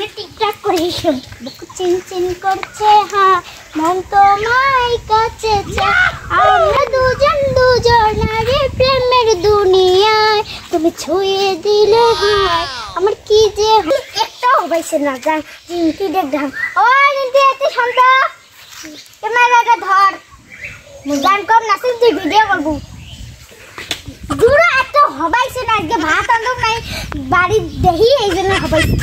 ফোনে টিকটক করিস বুক চিনচিন করছে হ্যাঁ মন তোমার কাছে চায় আমরা দুজনারে প্রেমের দুনিয়ায় তুমি ছুঁয়ে দিলে হায় আমার কি যে একটাও হইছে না জান চিনকি দেখ ঢাং ও নিতে এত শান্ত ক্যামেরাটা ধর গান কম না তুই ভিডিও করব দূরে এত হবাইছে না যে ভাত আনলো নাই বাড়ি দেহি এইজন্য হবাইছে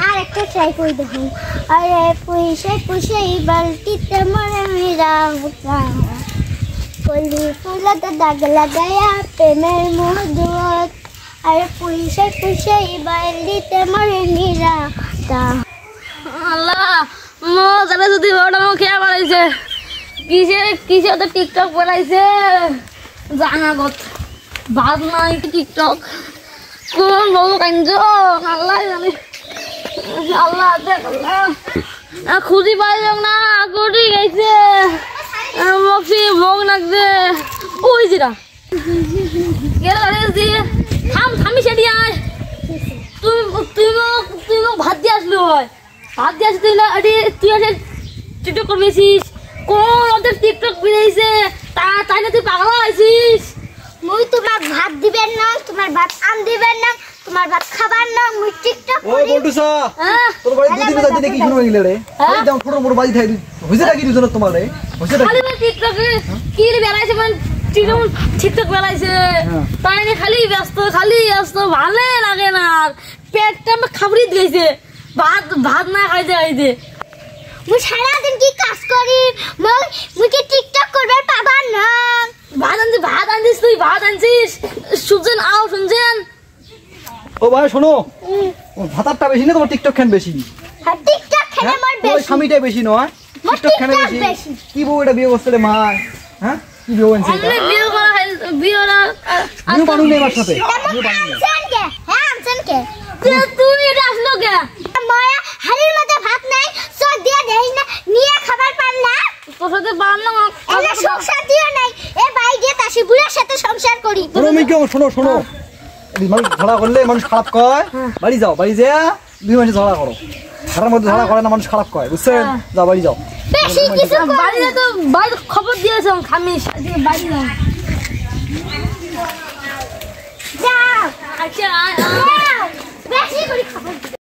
আর একটা ট্রাই করে দেখো আরে পুষে এই বালতিতে মরে মেরা হুকা কলি ফুলতে দাগ লাগায়া প্রেমের মধুত আরে পুষে এই বালতিতে মরে মেরা তা আল্লাহ মো জানে যদি ওটা মো খেয়া বানাইছে কিসে ওদের টিকটক বানাইছে জানা গত ভাত নাই টিকটক কোন বউ কাঞ্জ আল্লাহ জানে আল্লাহ দেখ আল্লাহ খুঁজি পাইলাম না কটি গেছে মক্সি ভোগ লাগছে ওই জিরা কে লাগছে থামি সেটি আয় তুই ভাত দিয়ে আসলি হয় ভাত দিয়ে আসলি তুই আসে টিকটক করবেছিস কোন ওদের টিকটক বেরিয়েছে তাই না তুই পাগলা হয়েছিস মুই তোমার ভাত দিবেন না তোমার ভাত আন দিবেন না তোমার ভাত খাবার না মুই টিকটক ও বলটুসা তোর বাড়ি দুদিন যাইতে দেখি শুনো গিলে রে এই দাও ছোট মোর বাজি থাই হইছে নাকি দুজন তোমার রে হইছে নাকি খালি টিকটক কি রে বেলাইছে মানে টিকটক বেলাইছে তাই না খালি ব্যস্ত ভালো লাগে না পেটটা খাবড়ি দিয়েছে ভাত না খাইতে মুই সারা দিন কি কাজ করি মুই কি টিকটক করবার পাবার না ভাত আনছিস তুই ভাত আনছিস শুনছেন শুনছেন ও ভাই শোনো ভাতারটা বেশি না তোমার টিকটক খান বেশি আর টিকটক খেলে মোর তোমার বেশি স্বামীটা বেশি নয় মোর টিকটক খান টিকটক বেশি বেশি কি বউ এটা বিয়ে করতে রে মা হ্যাঁ কি বিয়ে হইছে অমনে বিয়ে করা বিয়ে না বিয়ে বানু নেই আমার সাথে বিয়ে বানু নেই আমছেন কে তুই এটা আসলো কে মায়া হাড়ির মধ্যে ভাত নাই সব দিয়ে দেই না নিয়ে খাবার পান না তোর সাথে বান্ন এলা সংসার দিও নাই এ ভাই গিয়ে তাসি বুড়ার সাথে সংসার করি তুমি কেউ শোনো এই মানুষ ঝগড়া করলে মানুষ খারাপ কয় বাড়ি যাও বাড়ি যা দুই মাসে ঝগড়া করো ঘরের মধ্যে ঝগড়া করে না মানুষ খারাপ কয় বুঝছেন যাও বাড়ি যাও বেশি কিছু বাড়িতে তো বাড়ি খবর দিয়েছে খামিস বাড়ি যাও যাও আচ্ছা বেশি করে খাবার